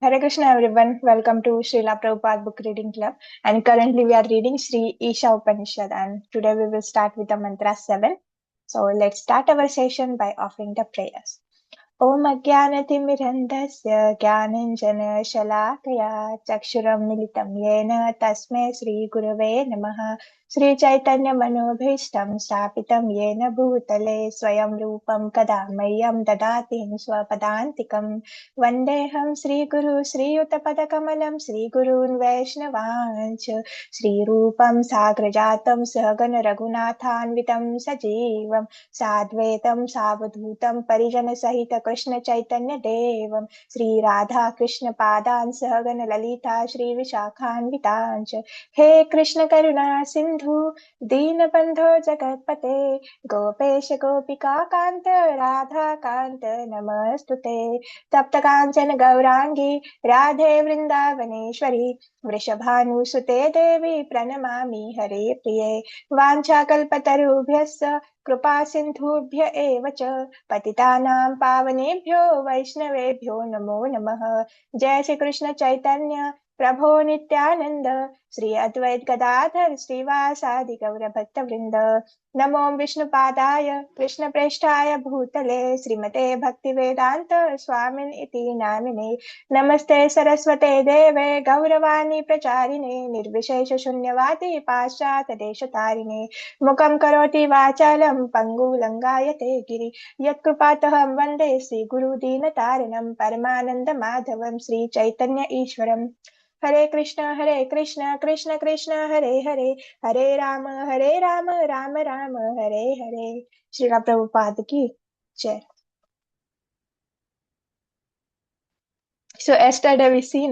Hare Krishna everyone, welcome to Srila Prabhupada Book Reading Club, and currently we are reading Sri Īšopanīšad, and today we will start with the mantra 7. So let's start our session by offering the prayers. ॐ अज्ञानतिमिरन्धस्य ज्ञानञ्जनशलाकया चक्षुरं मिलितं येन तस्मै श्रीगुरवे नमः। श्रीचैतन्यमनोभीष्टं स्थापितं येन भूतले स्वयं रूपं कदा मह्यं ददाति स्वपदान्तिकं। वन्देऽहं श्रीगुरु श्रीयुतपदकमलं श्रीगुरून् वैष्णवांश्च श्रीरूपं साग्रजातं सहगण रघुनाथान्वितं सजीवं साद्वैतं सावधूतं परिजनसहित कृष्ण चैतन्य देवं श्री राधा कृष्ण पादान् सहगण ललिता श्री विशाखान्वितांच। हे कृष्ण करुणा सिंधु दीनबंधो जगत्पते गोपेश गोपिका कांत राधा कांत नमस्तुते। तप्त कांचन गौरांगी राधे वृंदावनेश्वरी वृषभानुसुते देवी प्रणमामि हरे प्रिये। वाञ्छाकल्पतरुभ्यश्च कृपा सिंधुभ्य एव च पतितानां पावनेभ्यो वैष्णवेभ्यो नमो नमः। जय श्री कृष्ण चैतन्य प्रभो नित्यानंद श्री अद्वैत गदाधर श्रीवासादि गौर भक्त वृंद। नमो विष्णुपादाय कृष्ण प्रेष्ठाय भूतले श्रीमते भक्ति वेदांत स्वामिन इति नामिने। नमस्ते सरस्वते देवे गौरवाणी प्रचारिणे निर्विशेष शून्यवादी पाश्चात्य देशतारिणे। मुखं करोति वाचालं पङ्गुलङ्गायते गिरि यत्कृपातहं वन्दे श्रीगुरुदीनतारिणं परमानन्दमाधवं श्रीचैतन्य ईश्वरम्। हरे कृष्ण कृष्ण कृष्ण हरे हरे हरे राम राम राम हरे हरे। श्रीला प्रभुपाद की जय। So yesterday we see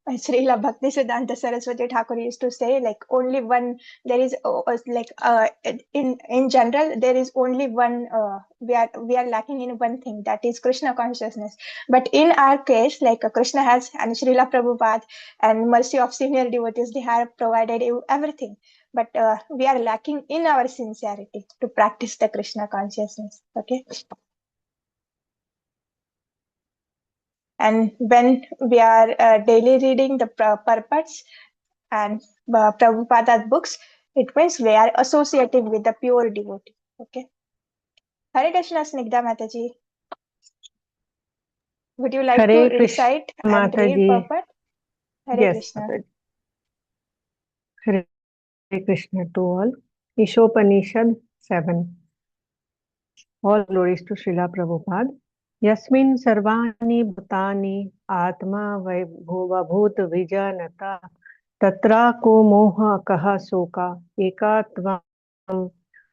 Srila Bhaktisiddhanta Saraswati Thakur used to say only one, there is in general there is only one, we are lacking in one thing, that is Krishna consciousness. But in our case, Krishna has, and Srila Prabhupada and mercy of senior devotees, they have provided you everything. But we are lacking in our sincerity to practice the Krishna consciousness. Okay. And when we are daily reading the purports and Prabhupada's books, it means we are associated with the pure devotee. Okay. Hare Krishna, Snigdha Mataji. Would you like Hare to recite and read purport? Hare Krishna. Mataji. Hare Krishna to all. īšopanīšad 7. All glories to Srila Prabhupada. Yasmin sarvani bhutani atma vaibhut vijanata tatra ko moha kaha soka ekatvam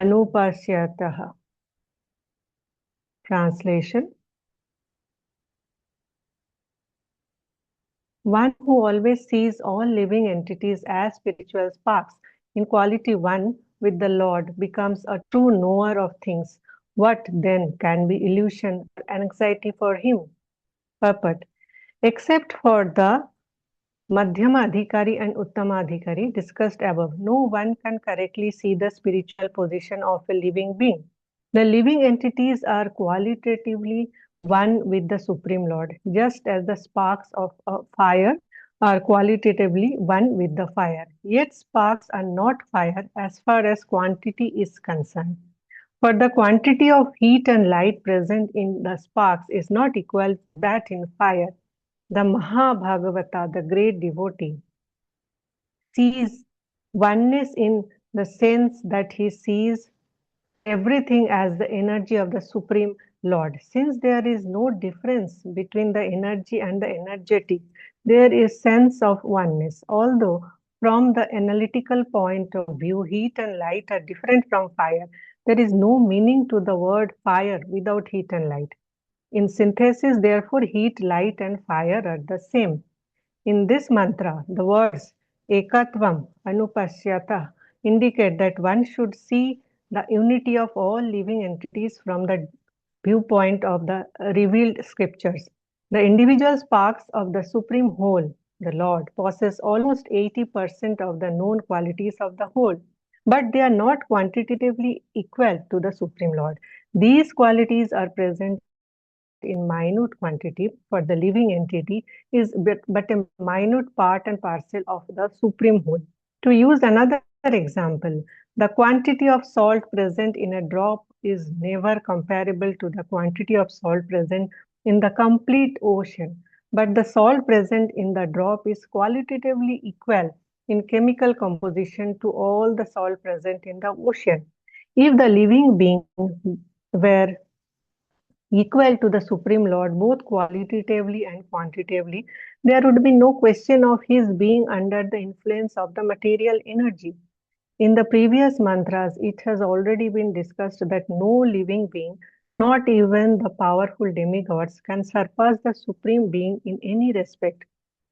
anupasyatah. Translation. One who always sees all living entities as spiritual sparks in quality one with the Lord becomes a true knower of things. What then can be illusion or anxiety for him? Purport. Except for the Madhyama Adhikari and Uttama Adhikari discussed above, no one can correctly see the spiritual position of a living being. The living entities are qualitatively one with the Supreme Lord, just as the sparks of a fire are qualitatively one with the fire. Yet sparks are not fire as far as quantity is concerned. For the quantity of heat and light present in the sparks is not equal to that in fire. The Mahabhagavata, the great devotee, sees oneness in the sense that he sees everything as the energy of the Supreme Lord. Since there is no difference between the energy and the energetic, there is sense of oneness. Although from the analytical point of view, heat and light are different from fire, there is no meaning to the word fire without heat and light. In synthesis, therefore, heat, light and fire are the same. In this mantra, the words ekatvam anupasyata indicate that one should see the unity of all living entities from the viewpoint of the revealed scriptures. The individual sparks of the Supreme Whole, the Lord, possess almost 80% of the known qualities of the whole, but they are not quantitatively equal to the Supreme Lord. These qualities are present in minute quantity for the living entity is but a minute part and parcel of the supreme whole. To use another example, the quantity of salt present in a drop is never comparable to the quantity of salt present in the complete ocean, but the salt present in the drop is qualitatively equal in chemical composition to all the salt present in the ocean. If the living being were equal to the Supreme Lord, both qualitatively and quantitatively, there would be no question of his being under the influence of the material energy. In the previous mantras, it has already been discussed that no living being, not even the powerful demigods, can surpass the Supreme Being in any respect.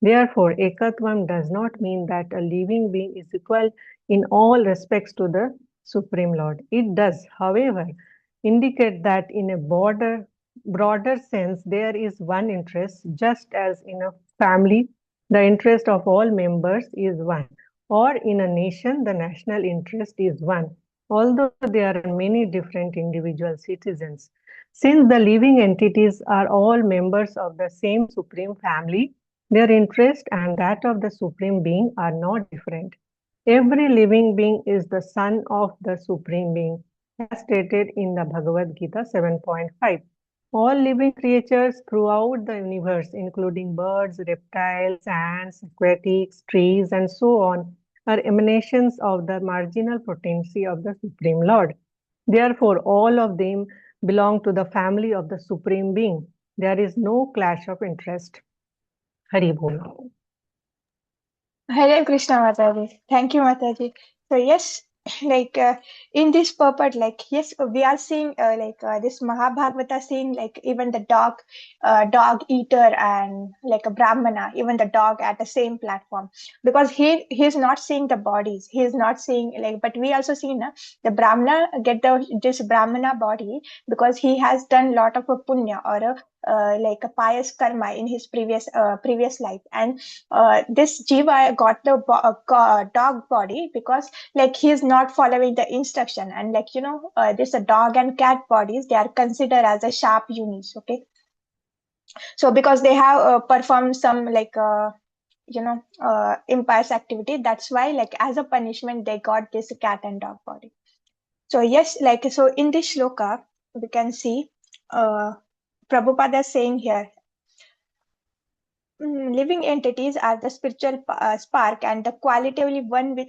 Therefore, Ekatvam does not mean that a living being is equal in all respects to the Supreme Lord. It does, however, indicate that in a broader sense, there is one interest, just as in a family, the interest of all members is one, or in a nation, the national interest is one, although there are many different individual citizens. Since the living entities are all members of the same supreme family, their interest and that of the supreme being are not different. Every living being is the son of the supreme being, as stated in the Bhagavad Gita 7.5. All living creatures throughout the universe, including birds, reptiles, ants, aquatics, trees, and so on, are emanations of the marginal potency of the Supreme Lord. Therefore, all of them belong to the family of the Supreme Being. There is no clash of interest. Hari Bol. Hare Krishna Mataji. Thank you, Mataji. So yes, like in this purport, like yes, we are seeing this Mahabhagavata scene, like even the dog eater and like a Brahmana, even the dog at the same platform, because he's not seeing the bodies, he's not seeing like, but we also see na, the Brahmana get this Brahmana body because he has done lot of a punya or a like a pious karma in his previous life, and this jiva got the dog body because like he is not following the instruction, and like this dog and cat bodies, they are considered as a sharp units. Okay, so because they have performed some like impious activity, that's why like as a punishment they got this cat and dog body. So yes, like so in this shloka we can see Prabhupada is saying here, living entities are the spiritual spark, and the qualitatively one with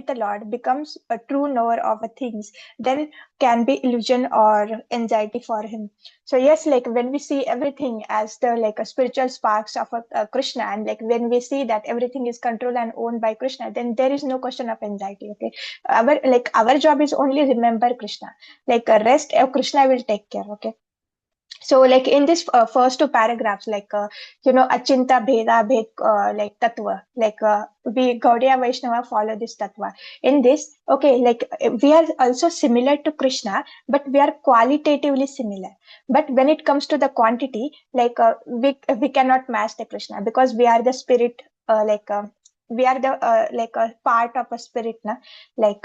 the Lord becomes a true knower of a things. Then can be illusion or anxiety for him. So yes, like when we see everything as the like a spiritual sparks of a Krishna, and like when we see that everything is controlled and owned by Krishna, then there is no question of anxiety. Okay, our job is only remember Krishna. Like rest of Krishna will take care. Okay, so like in this first two paragraphs, like achinta bheda bhed like tattva, like we Gaudiya Vaishnava follow this tattva. In this, okay, like we are also similar to Krishna, but we are qualitatively similar. But when it comes to the quantity, like we cannot match the Krishna, because we are the spirit, we are the like a part of a spirit na, like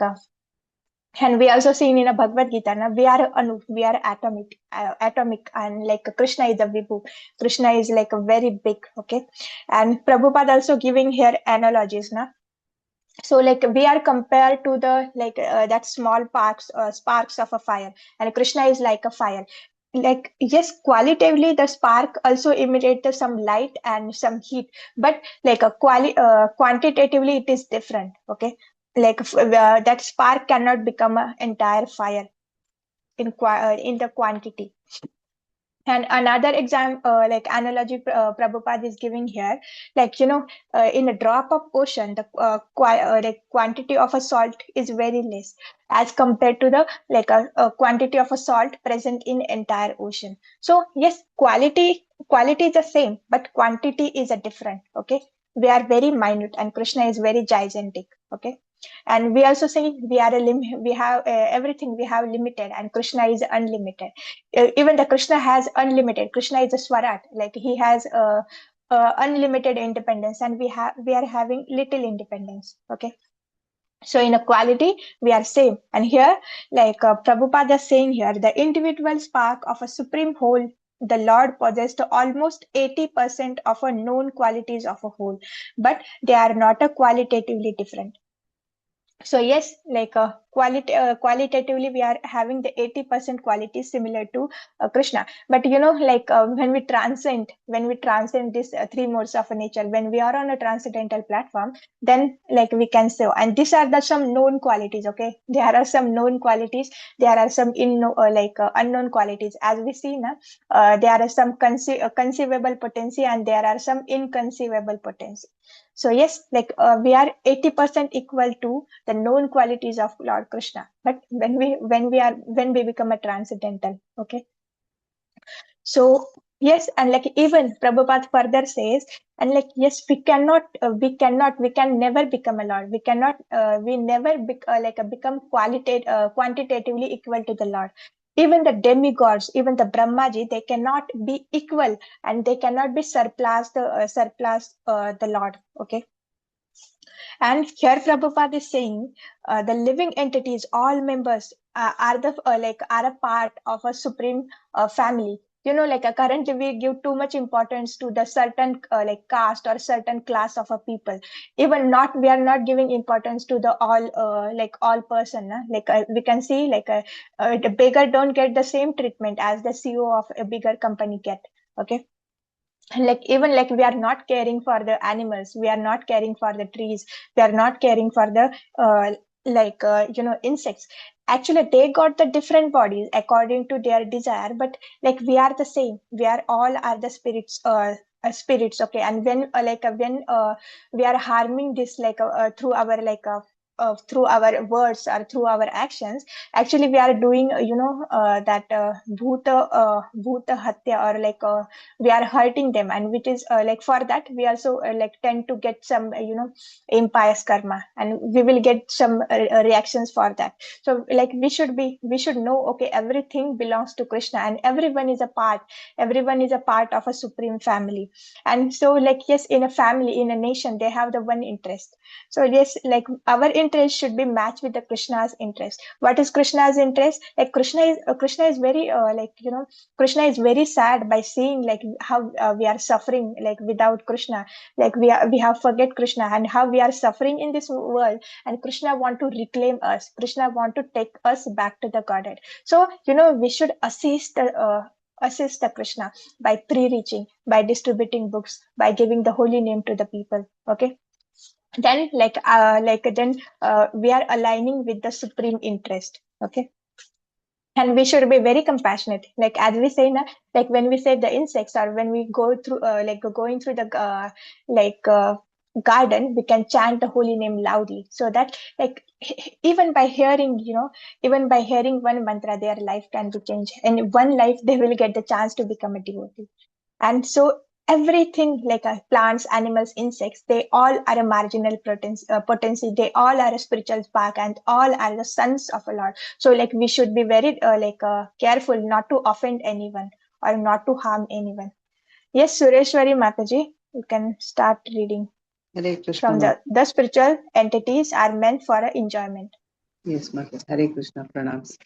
and we also seen in a Bhagavad Gita, na, we are anu, we are atomic, and like Krishna is a Vibhu. Krishna is like a very big, okay. And Prabhupada also giving here analogies, na. So like we are compared to the like that small sparks of a fire, and Krishna is like a fire. Like yes, qualitatively the spark also emits some light and some heat, but like quantitatively it is different. Okay, like that spark cannot become an entire fire in the quantity. And another like analogy Prabhupada is giving here, like in a drop of ocean, the like quantity of a salt is very less as compared to the like a quantity of a salt present in entire ocean. So yes, quality is the same, but quantity is a different. Okay, we are very minute, and Krishna is very gigantic. Okay, and we also say we are we have everything we have limited, and Krishna is unlimited. Even the Krishna has unlimited. Krishna is a Swarat, like he has unlimited independence, and we are having little independence. Okay, So in equality, we are same. And here, Prabhupada is saying here, the individual spark of a supreme whole, the Lord possessed almost 80% of a known qualities of a whole, but they are not a qualitatively different. So yes, qualitatively, we are having the 80% quality similar to Krishna. But when we transcend this three modes of nature, when we are on a transcendental platform, then like we can say, and these are the some known qualities. Okay, there are some known qualities. There are some unknown qualities. As we see now, there are some conceivable potency, and there are some inconceivable potency. So yes, we are 80% equal to the known qualities of Lord Krishna. But when we become a transcendental, okay. So yes, and like even Prabhupada further says, and like yes, we can never become a Lord. We cannot, we never become quantitatively equal to the Lord. Even the demigods, even the Brahmaji, they cannot be equal, and they cannot be surpassed the Lord. Okay. And here Prabhupada is saying the living entities, all members are a part of a supreme family. Currently we give too much importance to the certain caste or certain class of a people. Even not we are not giving importance to the all person. We can see the beggar don't get the same treatment as the CEO of a bigger company get. Okay, even like we are not caring for the animals, we are not caring for the trees, we are not caring for the insects. Actually they got the different bodies according to their desire, but like we are the same, we are all are the spirits. Okay, and when we are harming this through our words or through our actions, actually we are doing that bhuta hatya, or we are hurting them, and which is for that we also tend to get some impious karma, and we will get some reactions for that. So we should know, okay, everything belongs to Krishna, and everyone is a part of a supreme family. And so yes, in a family, in a nation, they have the one interest. So yes, our interest should be matched with the Krishna's interest. What is Krishna's interest? Krishna is very Krishna is very sad by seeing how we are suffering without Krishna. We have forget Krishna, and how we are suffering in this world, and Krishna want to reclaim us. Krishna want to take us back to the Godhead. So we should assist the Krishna by pre-reaching, by distributing books, by giving the holy name to the people. Okay, then then we are aligning with the supreme interest. Okay, and we should be very compassionate, as we say now, when we say the insects, or when we go through going through the like uh, garden, we can chant the holy name loudly, so that even by hearing even by hearing one mantra, their life can be changed, and one life they will get the chance to become a devotee. And so everything plants, animals, insects, they all are a marginal potency. They all are a spiritual spark, and all are the sons of a Lord. So we should be very careful not to offend anyone or not to harm anyone. Yes, Sureshwari Mataji, you can start reading Hare from Krishna. the spiritual entities are meant for enjoyment. Yes, Mata. Hare Krishna. Pranams.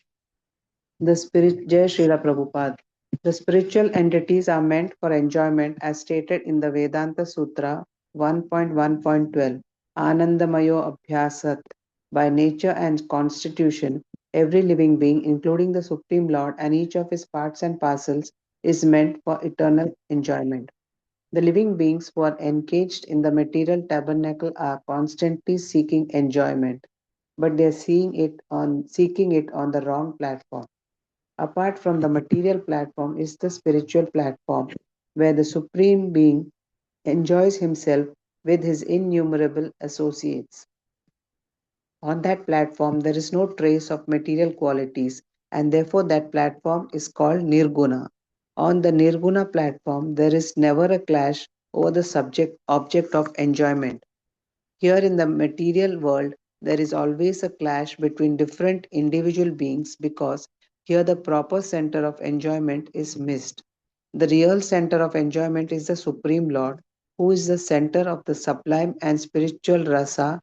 The spirit, Jai Srila Prabhupada. The spiritual entities are meant for enjoyment as stated in the Vedanta Sutra 1.1.12. Anandamayo Abhyasat. By nature and constitution, every living being, including the Supreme Lord and each of his parts and parcels, is meant for eternal enjoyment. The living beings who are engaged in the material tabernacle are constantly seeking enjoyment, but they are seeking it on the wrong platform. Apart from the material platform is the spiritual platform, where the Supreme Being enjoys himself with his innumerable associates. On that platform, there is no trace of material qualities, and therefore that platform is called Nirguna. On the Nirguna platform, there is never a clash over the subject object of enjoyment. Here in the material world, there is always a clash between different individual beings because here the proper center of enjoyment is missed. The real center of enjoyment is the Supreme Lord, who is the center of the sublime and spiritual rasa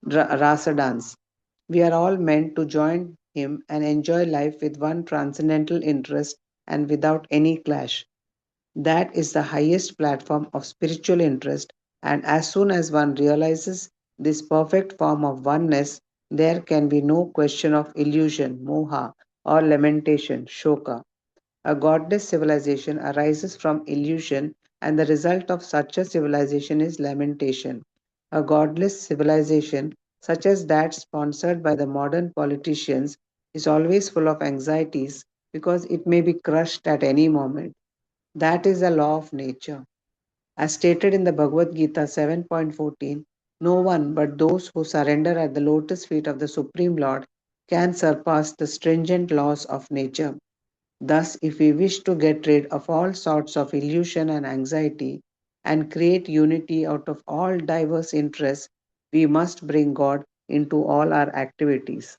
rasa dance. We are all meant to join him and enjoy life with one transcendental interest and without any clash. That is the highest platform of spiritual interest, and as soon as one realizes this perfect form of oneness, there can be no question of illusion, moha, or lamentation, shoka. A godless civilization arises from illusion, and the result of such a civilization is lamentation. A godless civilization, such as that sponsored by the modern politicians, is always full of anxieties because it may be crushed at any moment. That is a law of nature. As stated in the Bhagavad Gita 7.14, no one but those who surrender at the lotus feet of the Supreme Lord can surpass the stringent laws of nature. Thus, if we wish to get rid of all sorts of illusion and anxiety and create unity out of all diverse interests, we must bring God into all our activities.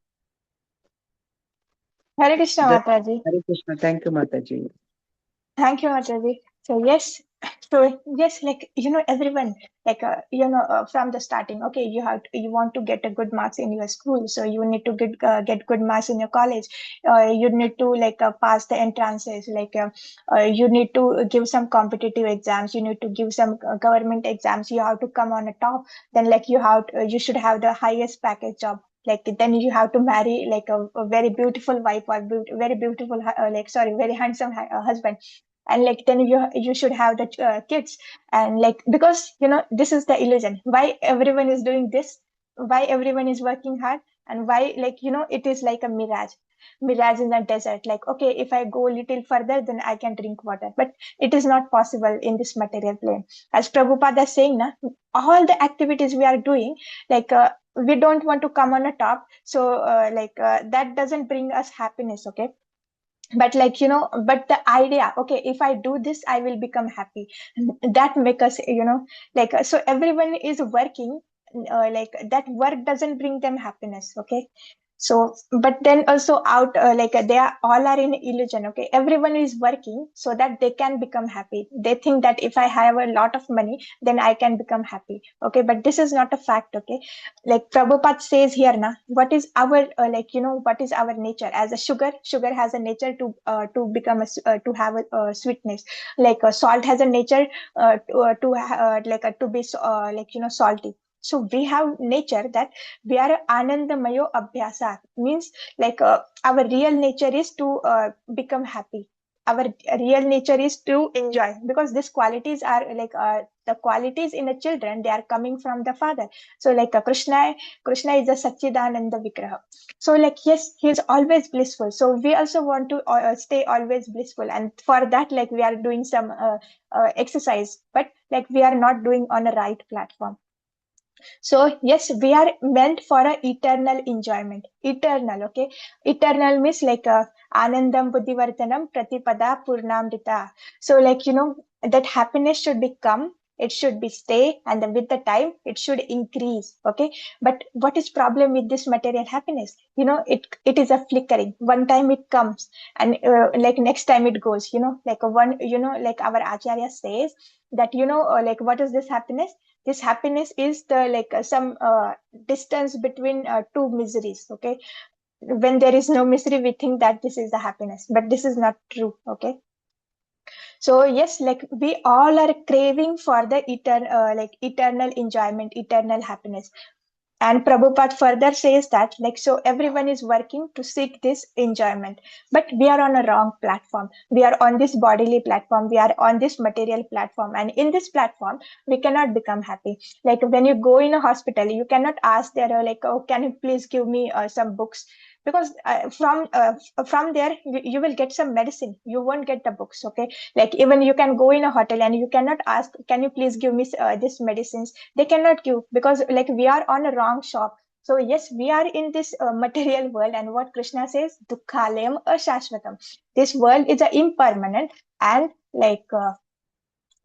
Hare Krishna, The- Mataji. Hare Krishna. Thank you, Mataji. Thank you, Mataji. Yes, like everyone, like from the starting, okay, you want to get a good marks in your school, so you need to get good marks in your college. You need to pass the entrances, you need to give some competitive exams, you need to give some government exams. You have to come on a top. Then you should have the highest package job. Like then you have to marry like a very beautiful wife or very beautiful very handsome husband, and like then you should have the kids. And like because this is the illusion why everyone is doing this, why everyone is working hard, and why it is like a mirage in the desert. Like, okay, if I go a little further, then I can drink water, but it is not possible in this material plane. As Prabhupada is saying na, all the activities we are doing, like we don't want to come on a top, so that doesn't bring us happiness, okay. But but the idea, okay, if I do this I will become happy, that make us so everyone is working, like that work doesn't bring them happiness, okay. So but then also out they are all are in illusion, okay. Everyone is working so that they can become happy. They think that if I have a lot of money, then I can become happy, okay. But this is not a fact, okay. Like Prabhupada says here na, what is our what is our nature. As a sugar has a nature to become to have a sweetness. Like salt has a nature to be salty. So we have nature that we are anandamayo abhyasa, means our real nature is to become happy. Our real nature is to enjoy, because these qualities are the qualities in the children, they are coming from the father. So Krishna is a Satchidananda Vigraha. So yes, he is always blissful. So we also want to stay always blissful, and for that we are doing some exercise, but we are not doing on a right platform. So yes, we are meant for a eternal enjoyment. Eternal, okay. Eternal means anandam buddhivartanam pratipada purnamrita. So that happiness should become, it should be stay, and then with the time it should increase, okay. But what is problem with this material happiness? It is a flickering. One time it comes, and next time it goes. Our acharya says that what is this happiness? This happiness is the some distance between two miseries, okay. When there is no misery, we think that this is the happiness, but this is not true, okay. So yes, we all are craving for the eternal enjoyment, eternal happiness. And Prabhupada further says that, so everyone is working to seek this enjoyment, but we are on a wrong platform. We are on this bodily platform. We are on this material platform. And in this platform, we cannot become happy. Like when you go in a hospital, you cannot ask there, oh, can you please give me some books? Because from there, you will get some medicine. You won't get the books, okay? Like even you can go in a hotel and you cannot ask, can you please give me this medicines? They cannot give, because we are on a wrong shop. So yes, we are in this material world, and what Krishna says, dukkhalayam ashashvatam. This world is a impermanent, and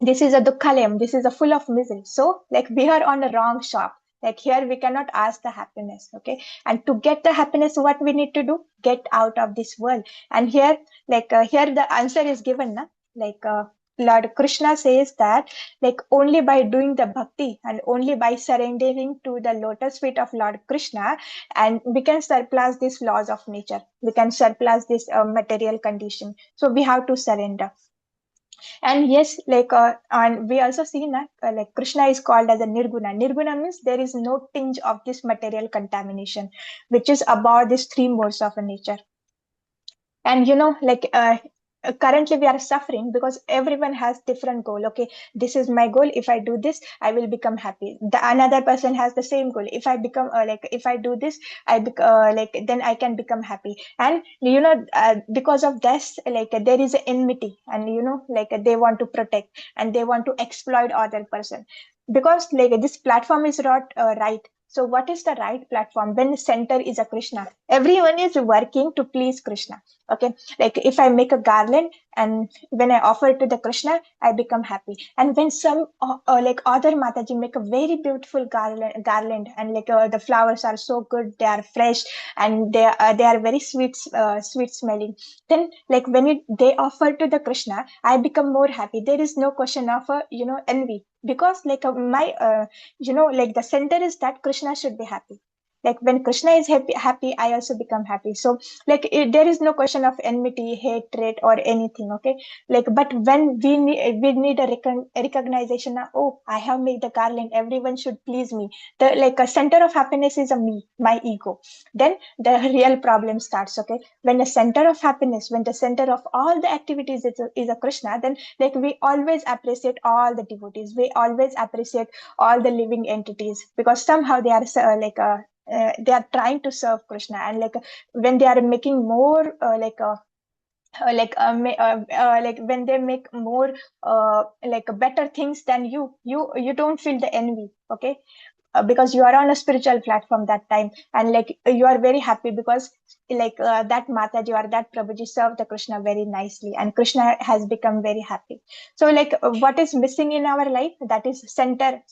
this is a dukkhalayam. This is a full of misery. So we are on a wrong shop. Like here we cannot ask the happiness, okay. And to get the happiness, what we need to do? Get out of this world. And here here the answer is given na? like uh, Lord Krishna says that like only by doing the bhakti and only by surrendering to the lotus feet of Lord Krishna, and we can surpass these laws of nature. We can surpass this material condition. So we have to surrender. And yes, and we also see that like Krishna is called as a nirguna. Nirguna means there is no tinge of this material contamination, which is about these three modes of nature. And currently we are suffering because everyone has different goal. Okay, this is my goal. If I do this, I will become happy. The another person has the same goal. If I become if I do this, then I can become happy. And because of this, there is an enmity, and they want to protect and they want to exploit other person, because this platform is not right. So what is the right platform? When the center is a Krishna, everyone is working to please Krishna. Okay, like if I make a garland and when I offer it to the Krishna, I become happy. And when some like other Mataji make a very beautiful garland, and the flowers are so good, they are fresh, and they are very sweet smelling, then like when they offer to the Krishna, I become more happy. There is no question of envy, because the center is that Krishna should be happy. Like when Krishna is happy, I also become happy. So there is no question of enmity, hatred, or anything. Okay, but when we need a recognition. Oh, I have made the garland, everyone should please me. The a center of happiness is a me, my ego. Then the real problem starts. Okay, when the center of happiness, when the center of all the activities is a Krishna, then we always appreciate all the devotees, we always appreciate all the living entities, because somehow they are they are trying to serve Krishna. And when they are making more when they make more better things than you don't feel the envy. Okay, because you are on a spiritual platform that time, and you are very happy because that Mataji or that Prabhuji served the Krishna very nicely, and Krishna has become very happy. So what is missing in our life, that is center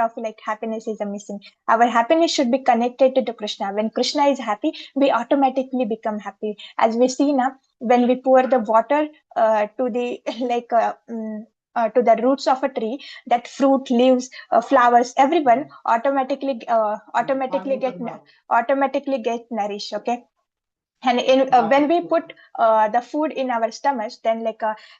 of happiness is a missing. Our happiness should be connected to the Krishna. When Krishna is happy, we automatically become happy. As we see now, when we pour the water to the to the roots of a tree, that fruit, leaves, flowers, everyone automatically get nourished. Okay, and when we put the food in our stomachs, then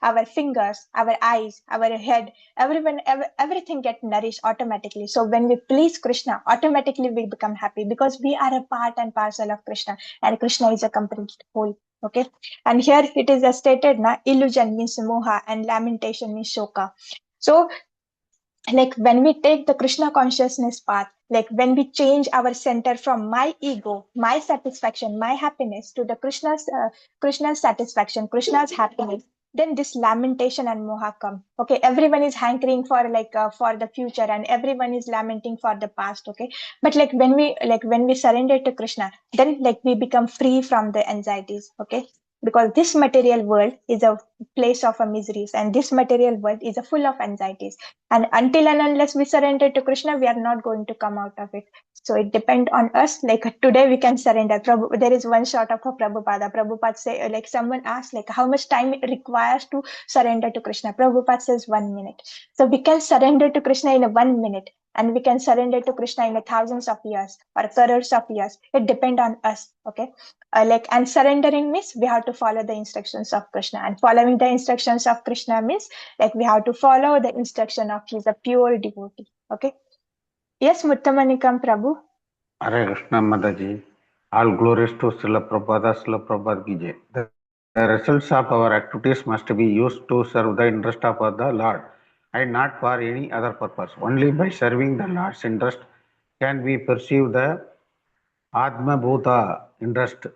our fingers, our eyes, our head, everything get nourished automatically. So when we please Krishna, automatically we become happy, because we are a part and parcel of Krishna, and Krishna is a complete whole. Okay, and here it is stated na, illusion means moha and lamentation means shoka. So when we take the Krishna consciousness path, when we change our center from my ego, my satisfaction, my happiness, to the Krishna's satisfaction, Krishna's happiness, then this lamentation and moha come. Okay, everyone is hankering for the future, and everyone is lamenting for the past. Okay, but when we surrender to Krishna, then we become free from the anxieties. Okay, because this material world is a place of miseries, and this material world is a full of anxieties, and until and unless we surrender to Krishna, we are not going to come out of it. So it depends on us. Today we can surrender. There is one shot of a Prabhupada. Prabhupada say, someone asked, how much time it requires to surrender to Krishna. Prabhupada says 1 minute. So we can surrender to Krishna in 1 minute, and we can surrender to Krishna in thousands of years or crores of years. It depends on us. Okay, and surrendering means we have to follow the instructions of Krishna, and following the instructions of Krishna means we have to follow the instruction of his a pure devotee. Okay, yes, Muttamanikam Prabhu. Hare Krishna Mataji. All glories to Srila Prabhupada, Srila Prabhupada ki jai. The results of our activities must be used to serve the interest of the Lord and not for any other purpose. Only by serving the Lord's interest can we perceive the Atma Bhuta interest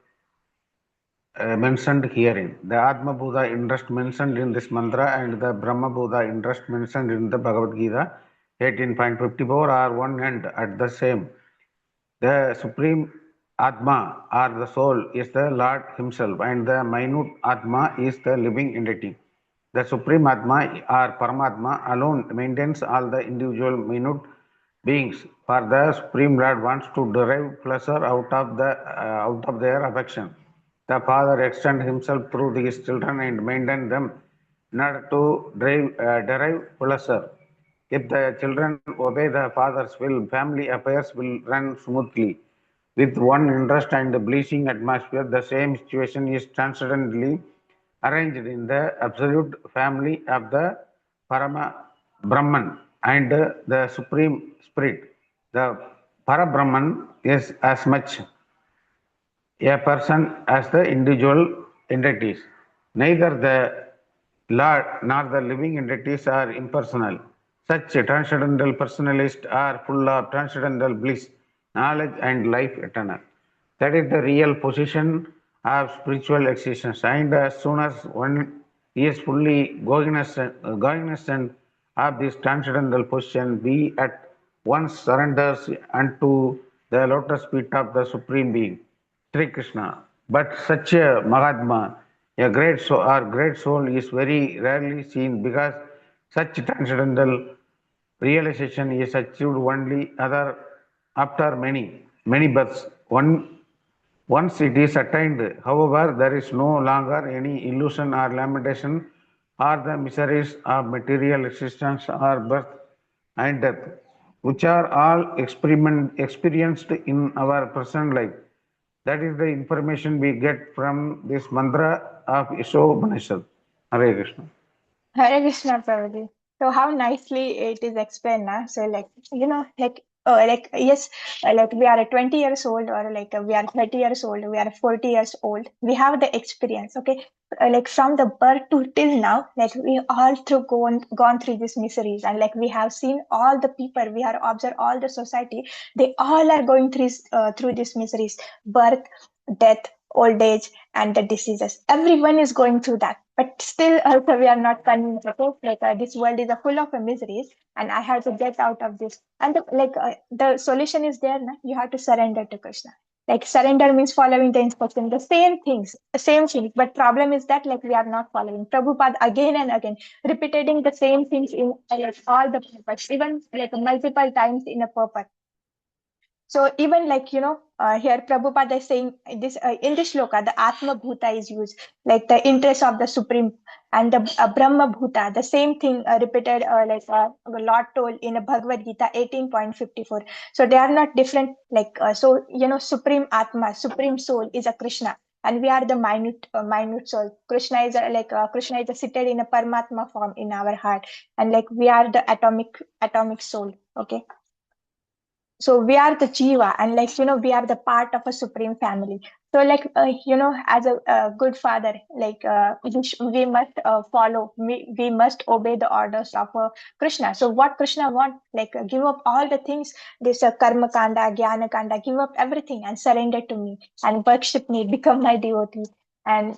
mentioned herein. The Atma Bhuta interest mentioned in this mantra and the Brahma Bhuta interest mentioned in the Bhagavad Gita 18.54 are one and at the same. The Supreme Atma or the soul is the Lord Himself, and the minute Atma is the living entity. The Supreme Atma or Paramatma alone maintains all the individual minute beings, for the Supreme Lord wants to derive pleasure out of their affection. The Father extends Himself through His children and maintains them in order to derive pleasure. If the children obey the father's will, family affairs will run smoothly. With one interest and pleasing atmosphere, the same situation is transcendently arranged in the absolute family of the Parama Brahman and the Supreme Spirit. The Para Brahman is as much a person as the individual entities. Neither the Lord nor the living entities are impersonal. Such transcendental personalists are full of transcendental bliss, knowledge, and life eternal. That is the real position of spiritual existence. And as soon as one is fully cognizant of this transcendental position, we at once surrenders unto the lotus feet of the Supreme Being. Sri Krishna. But such a Mahatma, a great soul is very rarely seen because such transcendental realization is achieved only after many births. Once it is attained, however, there is no longer any illusion or lamentation or the miseries of material existence or birth and death, which are all experienced in our present life. That is the information we get from this mantra of īšopanīšad. Hare Krishna. Hare Krishna, Prabhuji. So how nicely it is explained now. So yes, like we are 20 years old or we are 30 years old, we are 40 years old. We have the experience, okay? Like from the birth to till now, like we all through gone through these miseries, and like we have seen all the people, we have observed all the society, they all are going through these miseries, birth, death, old age, and the diseases. Everyone is going through that, but still also we are not convinced. Okay, this world is full of miseries, and I have to get out of this. And the solution is there. Na? You have to surrender to Krishna. Like surrender means following the instruction, the same things. But problem is that like we are not following. Prabhupada again and again repeating the same things in all the purpose, even like multiple times in a purpose. So even here Prabhupada is saying this in this shloka, the Atma Bhuta is used, like the interest of the Supreme, and the Brahma Bhuta, the same thing repeated Lord told in Bhagavad Gita 18.54. So they are not different. Supreme Atma, Supreme Soul is a Krishna, and we are the minute soul. Krishna is Krishna is seated in a Paramatma form in our heart, and like we are the atomic soul. Okay. So we are the jiva, and we are the part of a supreme family. So as a good father, we must follow, we must obey the orders of Krishna. So what Krishna want, give up all the things, this karma kanda, jnana kanda, give up everything and surrender to me and worship me, become my devotee. And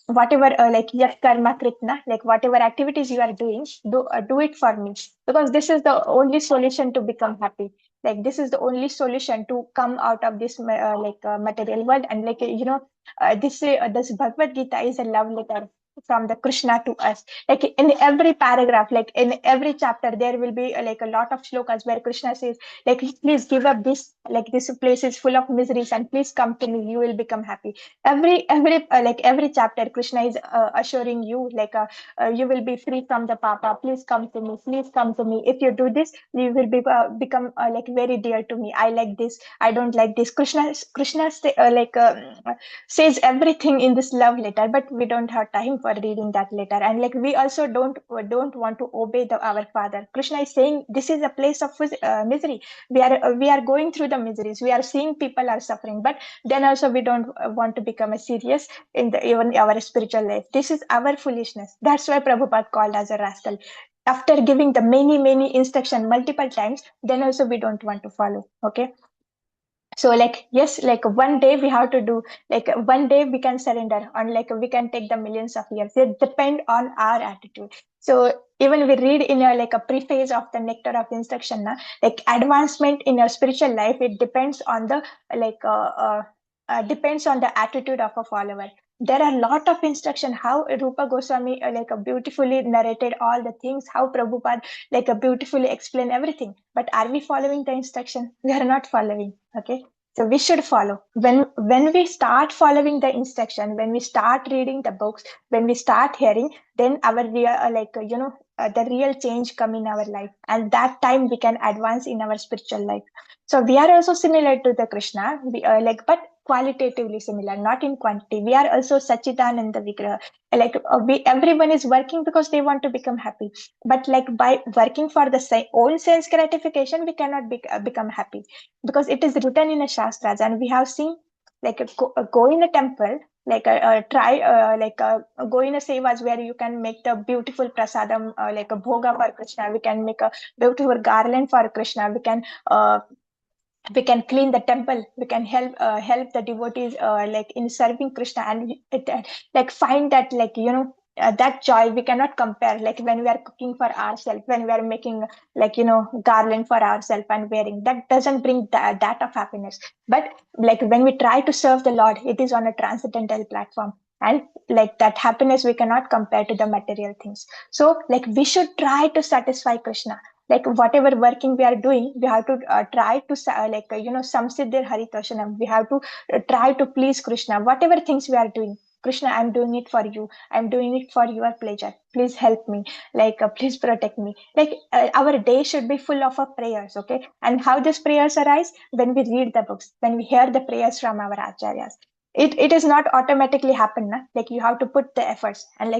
whatever yat karma kritna, like whatever activities you are doing, do it for me, because this is the only solution to become happy. Like this is the only solution to come out of this material world. And this Bhagavad Gita is a love letter from the Krishna to us. Like in every paragraph, like in every chapter, there will be a lot of shlokas where Krishna says, like, please give up this, like this place is full of miseries, and please come to me, you will become happy. Every chapter, Krishna is assuring you, you will be free from the papa, please come to me, please come to me. If you do this, you will become very dear to me. I like this, I don't like this. Says everything in this love letter, but we don't have time for reading that letter. And like we also don't want to obey our father. Krishna is saying this is a place of misery. We are going through the miseries, we are seeing people are suffering, but then also we don't want to become a serious in the even our spiritual life. This is our foolishness. That's why Prabhupada called us a rascal. After giving the many instruction multiple times, then also we don't want to follow. Okay. So yes, one day we have to do, one day we can surrender, on we can take the millions of years. It depend on our attitude. So even we read in a preface of the nectar of instruction, advancement in your spiritual life, it depends on the depends on the attitude of a follower. There are a lot of instruction how Rupa Goswami beautifully narrated all the things, how Prabhupada beautifully explain everything, but are we following the instruction? We are not following. Okay. So we should follow. When we start following the instruction, when we start reading the books, when we start hearing, then our real the real change come in our life, and that time we can advance in our spiritual life. So we are also similar to the Krishna, but qualitatively similar, not in quantity. We are also Sachidananda Vigraha. Everyone is working because they want to become happy, but like by working for the own sense gratification, we cannot become happy, because it is written in the Shastras, and we have seen go in a temple, go in a sevas where you can make the beautiful prasadam, like a bhoga for Krishna. We can make a beautiful garland for Krishna. We can clean the temple. We can help the devotees in serving Krishna, and find that that joy we cannot compare, like when we are cooking for ourselves, when we are making garland for ourselves and wearing, that doesn't bring that of happiness. But like when we try to serve the Lord, it is on a transcendental platform, and like that happiness we cannot compare to the material things. So like we should try to satisfy Krishna. Like whatever working we are doing, we have to try to samsiddhir haritoshanam. We have to try to please Krishna. Whatever things we are doing, Krishna, I'm doing it for you. I'm doing it for your pleasure. Please help me. Please protect me. Our day should be full of prayers, okay? And how these prayers arise? When we read the books, when we hear the prayers from our acharyas. It is not automatically happen, na? Like you have to put the efforts, and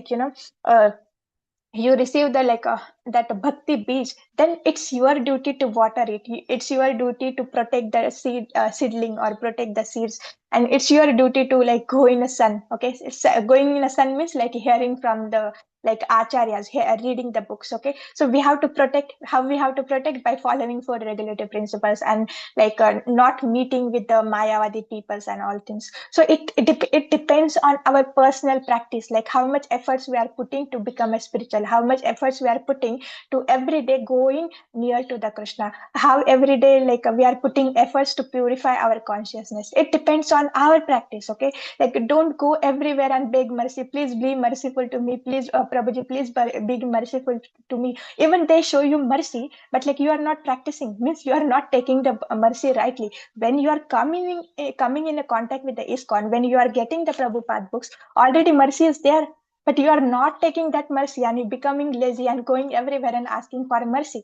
you receive the that bhakti beach, then it's your duty to water it. It's your duty to protect the seedling, or protect the seeds, and it's your duty to go in the sun. Okay, going in the sun means like hearing from the acharyas, reading the books. Okay, so we have to protect. How we have to protect? By following four regulative principles, and not meeting with the mayavadi peoples and all things. So it depends on our personal practice, like how much efforts we are putting to become a spiritual, how much efforts we are putting to every day going near to the Krishna, how every day we are putting efforts to purify our consciousness. It depends on our practice. Okay, don't go everywhere and beg mercy. Please be merciful to me. Please, Prabhuji, please be merciful to me. Even they show you mercy, but you are not practicing, means you are not taking the mercy rightly. When you are coming in a contact with the ISKCON, when you are getting the Prabhupada books, already mercy is there, but you are not taking that mercy, and you becoming lazy and going everywhere and asking for mercy.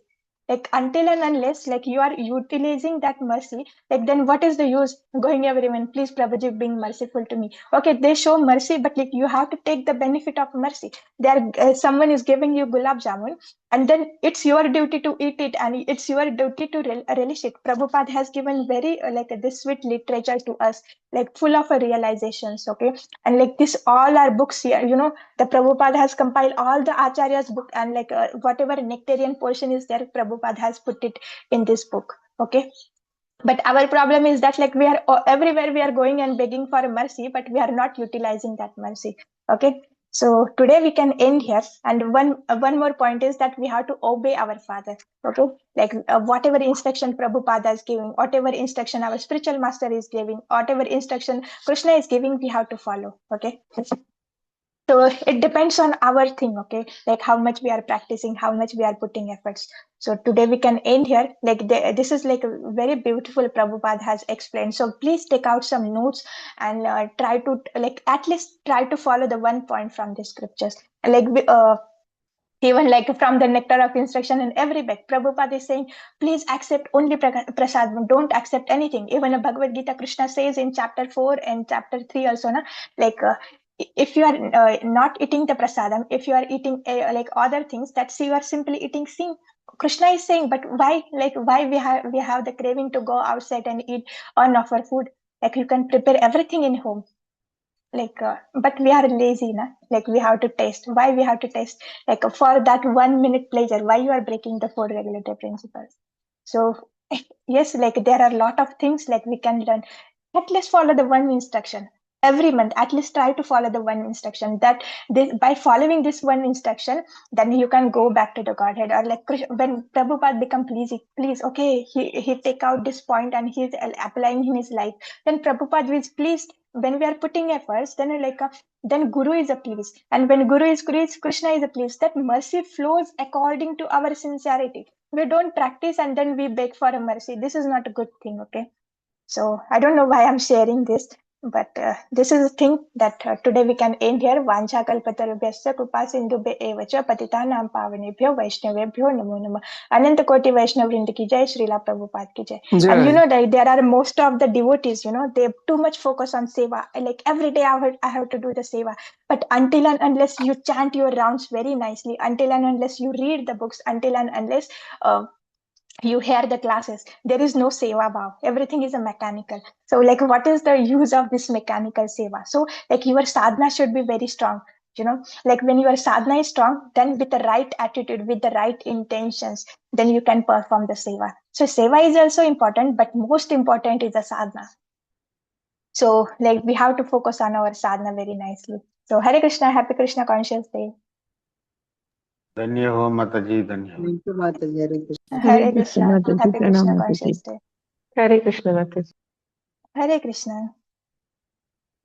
Until and unless you are utilizing that mercy, then what is the use going everywhere? Please, Prabhuji, being merciful to me. Okay, they show mercy, but you have to take the benefit of mercy. Someone is giving you gulab jamun, and then it's your duty to eat it, and it's your duty to relish it. Prabhupada has given very this sweet literature to us, full of realizations. Okay, and this all our books here, the Prabhupada has compiled all the Acharya's book, and whatever nectarian portion is there, Prabhupada has put it in this book. Okay, but our problem is that we are everywhere we are going and begging for mercy, but we are not utilizing that mercy. Okay, so today we can end here, and one more point is that we have to obey our father. Okay, whatever instruction Prabhupada is giving, whatever instruction our spiritual master is giving, whatever instruction Krishna is giving, we have to follow. Okay, so it depends on our thing. Okay, how much we are practicing, how much we are putting efforts. So today we can end here. This is a very beautiful Prabhupada has explained. So please take out some notes, and try to at least try to follow the one point from the scriptures. Even from the nectar of instruction in every book, Prabhupada is saying, please accept only prasad, don't accept anything. Even a Bhagavad Gita, Krishna says in chapter 4 and chapter 3 also, na, if you are not eating the prasadam, if you are eating other things, that's you are simply eating sin. Krishna is saying, but why we have the craving to go outside and eat unoffered food? You can prepare everything in home. But we are lazy, na? We have to taste. Why we have to taste? For that 1 minute pleasure, why you are breaking the four regulative principles? So yes, there are a lot of things we can learn. At least follow the one instruction every month. At least try to follow the one instruction. That by following this one instruction, then you can go back to the Godhead. Or when Prabhupada become please, okay, he take out this point and he's applying in his life. Then Prabhupada is pleased. When we are putting efforts, then then Guru is pleased, and when Guru is pleased, Krishna is pleased. That mercy flows according to our sincerity. We don't practice and then we beg for a mercy. This is not a good thing. Okay, So I don't know why I'm sharing this, but this is a thing that today we can end here. Vancha kalpatarubhyasya kripa sindhubhya eva cha patitanam pavanebhyo vaishnavebhyo namo namah. Ananta koti Vaishnav Vrinda ki jai, Srila Prabhupada ki jai. And you know that there are most of the devotees, you know, they too much focus on seva. Like every day I have to do the seva. But until and unless you chant your rounds very nicely, until and unless you read the books, until and unless you hear the classes, there is no seva bhav. Everything is a mechanical. So like what is the use of this mechanical seva? So like your sadhana should be very strong, you know, like when your sadhana is strong, then with the right attitude, with the right intentions, then you can perform the seva. So seva is also important, but most important is the sadhana. So like we have to focus on our sadhana very nicely. So Hare Krishna, happy Krishna conscious day. धन्य हो माताजी, धन्य हो। Thank you, Mataji. Hare Krishna. Hare Krishna, happy Krishna conscious day. Hare Krishna, Mataji. Hare Krishna.